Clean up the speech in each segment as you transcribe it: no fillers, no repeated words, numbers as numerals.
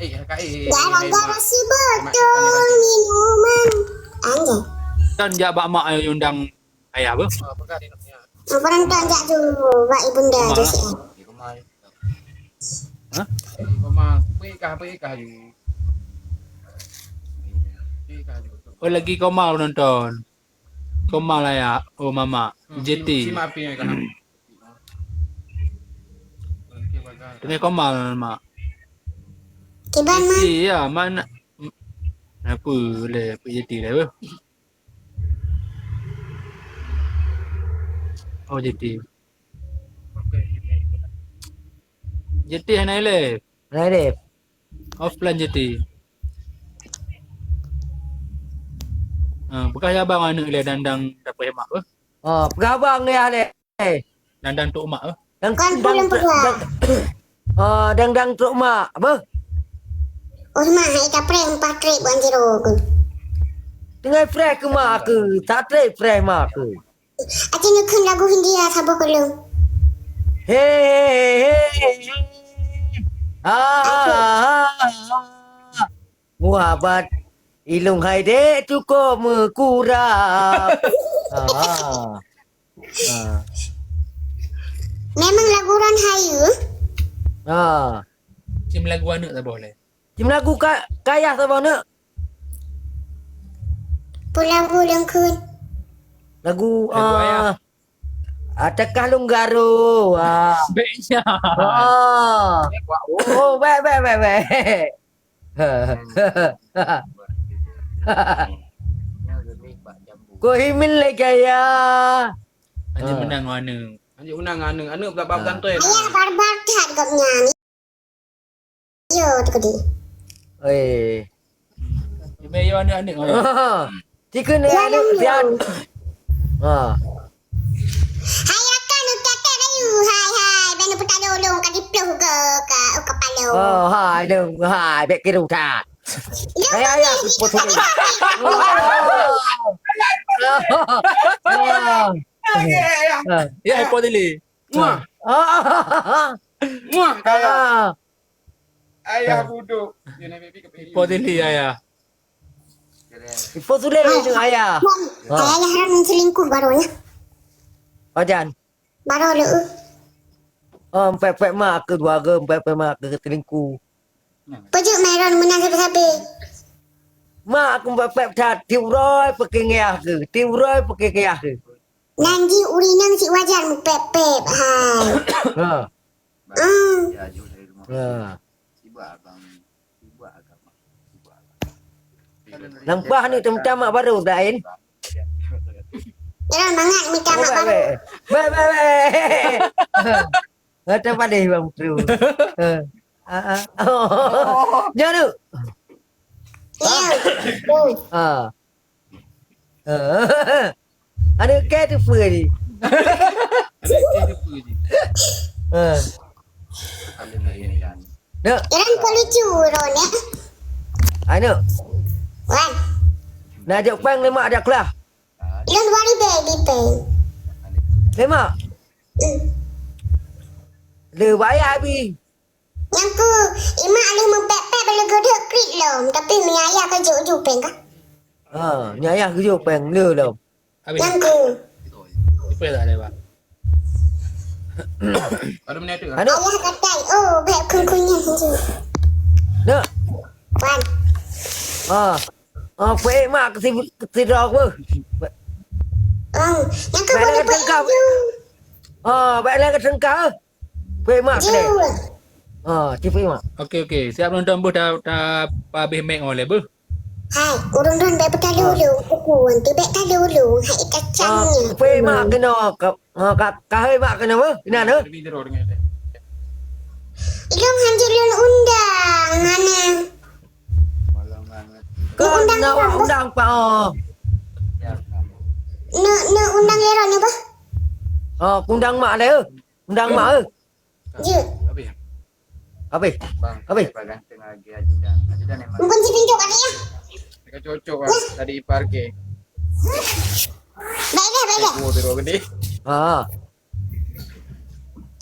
Gara-gara si betul minuman. Anjay. Kan jak bak mak undang ayah apa? Berentak jak dulu, Pak Ibunda tu si. Hah? Oh lagi kau mau nonton? Kau mau lah ya? Oh mama, JT. Ini kau mau mak? Kiban mah. JT ya mana? Apa le? Apa JT le? Apa? Oh JT. JT mana le? Radip. Offline JT. Bekas abang anak le dandang dapat hemat apa? Oh, pegabang ni ada. Dandang tok mak apa? Dang Kan pulang pegang. dang truk mak. Apa? Oh mah hai kapreng patrek banjiro ku. Dengan fresh ke mak ke? Tak trek fresh mak ke? Aci nukun lagu Hindia sabo kelung. Hei. Muhabat ilung hai dek cukup mekurap. Memang lagu ron hayu. Cim lagu anak tak boleh. Cim lagu kaya sama nak? Pulang-pulang kun. Lagu Lagu ayah. Tekah Lunggaro. Baiknya. Oh, baik. Ko himin le kaya. Hanya menang mana? Anjir unang anu tak bab kantoi. Ayah barbar kat gapnya ni. Yo tu kedi. Oi. Ibu anak-anak orang. Jika ni ada pian. Hai akan kata rayu. Hai. Benu peta dolong kat dipluh ke kepala. Hai, bek kiru tak. Ayah, potong. Ya, ipo dili. Muah ayah buduk. Ipo dili ayah. Ipo sudah ni ayah. Ayah haram selingkuh barunya. Ojan. Baru lu. Pep mak ke dua ke, pep mak ke telingku. Pujuk meron menang sabe-sabe. Mak aku pep dah tiuroi pakai ngah ke, tiuroi pakai ngah ke. Nanti uri nang si wajar mu pep-pep. Hai. Nampak ni macam mak baru dah in. Meron mangat minta mak baru. Macam pada bang Tru. Jangan tu. Ya. Ada ke tu apa ni? Nak, Jangan kau lucu Ron ya. anu, Wan. nak ajak pang lemak ada kelah. Don't worry baby pay. Lemak. Le bayar habis. Yang ku imak ali mempep-pep bela gedek krik lom. Tapi menyayah ke juk-juk peng kah? Nyayah kerja pang le dah. Habis. Yang ku. Ipo tak ada, Pak. Ada menit tu. Anu, Ayah katai. Oh, beb kungkunya je. nak. Wan. Pe mak ke tidur apa? Yang ku Baik boleh lah buat tengkap. you. Baiklah ke tengkar. Pe mak ke You. ni. Cipi mak. Okey. Siap nonton bus dah habis make oleh bus. Hai, urun-urun beb peta dulu. Kuku nanti beb tak dulu. Hai kacangnya. Pe mak kena kahai mak kena apa? Kena tu. Video dengan dia. Ilong hanjilun undang. Mana? Kau nak undang pa. Ne undang leron ni apa? Undang mak dia. Undang mak ke? Je. Habis. Habis. Bang. Habis. Ganteng lagi ajudan. Ajudan memang Kunci pintu kat dia. dekat cocok bang. Tadi parkir. Baik. Oh, terus gede.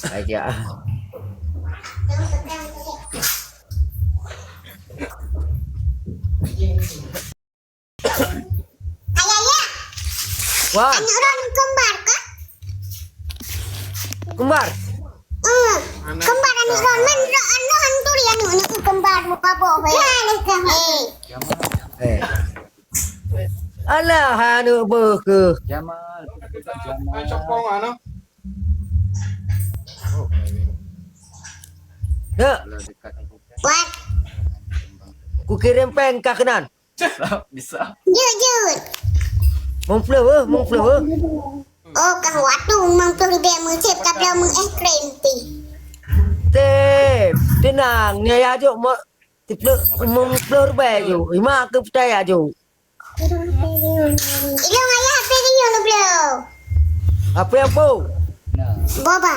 Baik ya. Ayah ya, Wah, anak orang kembar kah? kembar. Kembar anak orang men anak hantu dia anak kembar muka bohong. Ya, lekang. Eh. Alah, anu ke. Jamal. Ay, sokong ano? Ya, Kalau dekat What? ku kirim pen kah kenan. bisa. Jujur. Mong flower. Oh, kang waktu mang peribet mencet kapal meng krempi. Tep, tenang, ni ajuk mo. Tipe mong flower baju. Ima ke percaya ajuk. Ilong ayah apa dia no blow? Apa yang po? Nah, Boba.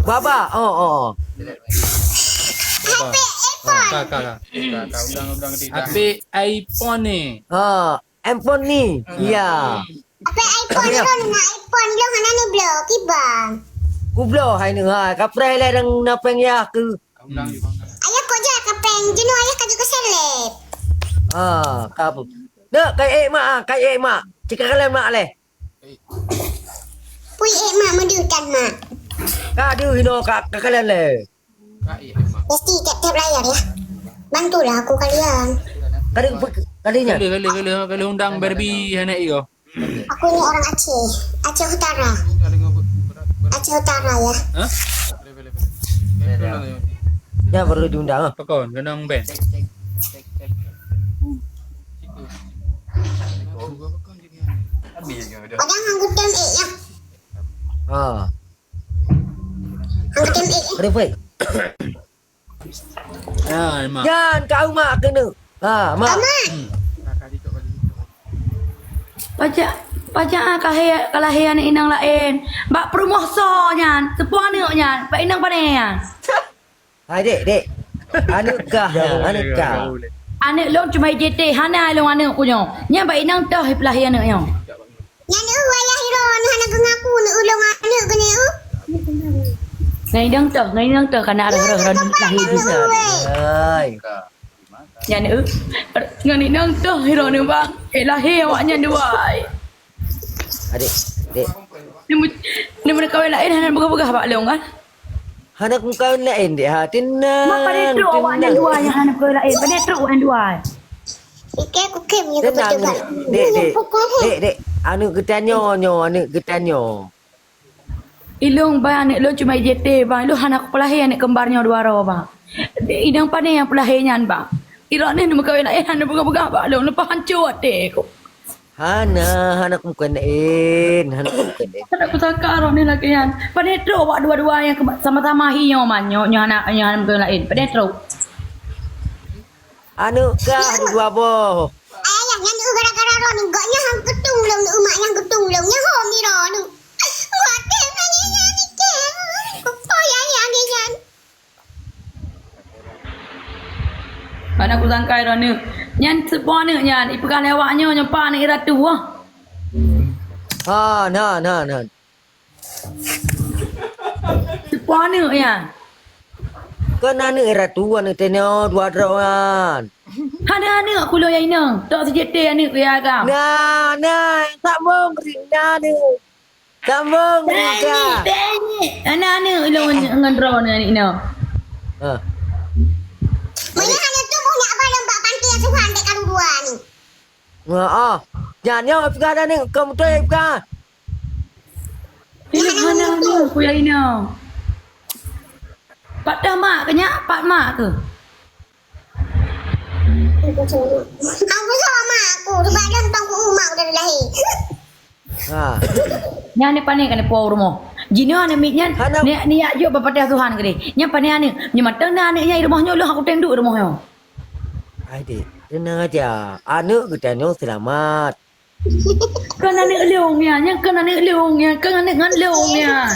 Baba. Oh. HP iPhone. Kakak. kau undang-undang tidak. Tapi iPhone ni. Handphone ni. Ya. Apa iPhone lo na iPhone lo hana no blow kibang. Ku blow hai ni ha. Kaprai lai dang napeng ya ke. Kau undang di Ayah kok jahat kapeng jenuh ayah kaju keselep. Kapu. Dek, kai mak. Cika kalian mak leh. Pui mak medukan mak. Kak dia hino kak kalian leh. KI. Mesti tiap-tiap layar ya. Bantulah aku kalian. Kalinya. Kali undang Barbie anak iyo. Aku ini orang Aceh. Aceh Utara. Aceh Utara ya. Hah? Ya baru diundang. Pakon, ganang Ben. Padang hanggutem ya. Hanggutem ya. Ada baik. Ah, mak. Jangan kau mak kena. Mak. Mama. Pajak kalahian inang lain. Bak promoso nyan, sepuang ni nyan, pak inang panean. Hai dek. Anu kah? Anu kah? Anak long cuma JT, hana long anak punya. Nya bak inang tah pelahian anak yang. Yang ayah hiro hana gengaku nu ulung anak gene Ngai inang tah kana ada lahir di sana. Hai. Nya ni ngan inang tah hiro ni bang. Lahir awaknya dua. Adik, dek. Ni mereka lain hana begah-begah bak long kan. Anak kau lain dek ha. Tenang. Mak pada tu awaknya dua yang hana begah lain. Pada tu yang dua. Ike aku kem ya Tenang kebetulan. dek. Anu getanyo. Ilung bang anak long cuma JT bang. Ilung anak pelahir anak kembarnya dua roh bang. Idang pandai yang pelahirnya bang. Irak ni mereka lain hana begah-begah bak long. Lepas hancur hati aku. Anak bukan lain. Aku takar orang ni lagi kan. Pada teruk buat dua-dua yang sama-sama hiyo manyo anak mungkin lain. Pada teruk. Anu kah dua boh. Ayah yang gara-gara ro ni gaknya hang ketung long nu mak yang ketung long nya ho mi ro nu. Buat dem ni ni ke. Oh ya ya ngian. Mana aku sangkai orang ni. Nyan sepuan ni nyan. Ipakan lewaknya nyempa ni iratu wah. Nah. Sepuan ni nyan. Kan anu era tua ni tenyo dua droan. Ada ni aku lo yang ini. Tak sejete ni ku ya agam. Nah, sambung rinda ni. Sambung rinda. Anak ni lo dengan drone ni no. Mana hanya tu punya apa lembak pantai yang Tuhan dek kalu dua ni. Jangan yang apa ni kamu tu apa? Ini mana ni aku yang ini. Pak dah mak ke nyak? Pak mak ke? Aku sama aku. Sebab dia tentang ku umak udah lahir. Nyak ni panik kan puau rumah. Jino ane mitnya ni ayo bapatah Tuhan ke ni. Nyak panik ane. Ni matang na ane nyai rumahnya lu aku tenduk rumahnya. Adik, tenang aja. Anu kita ni selamat. Kan ane leungnya, nyak kan ane leungnya, kan ane ngan leungnya.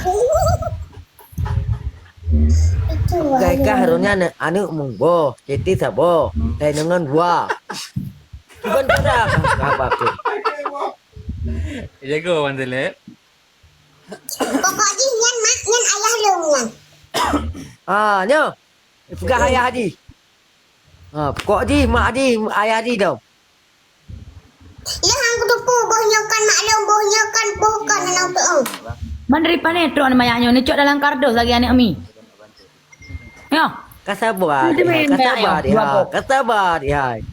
Gaya harusnya anu mungbo, jadi sabo, dengan gua. Bukan pada apa tu. Jago mantel. Pokoknya nyan mak nyan ayah long nyan. Nyo. Pegang ayah Haji. Pokok Haji, mak Haji, ayah Haji tu. Ya hang kutupu bohnya kan maklum bohnya kan bukan nang tu. Mandiri panetro ni mayaknya ni cok dalam kardus lagi anak mi. Ya. Kasabar. Itu main Kasabar ayah, dia. Kasabar dia.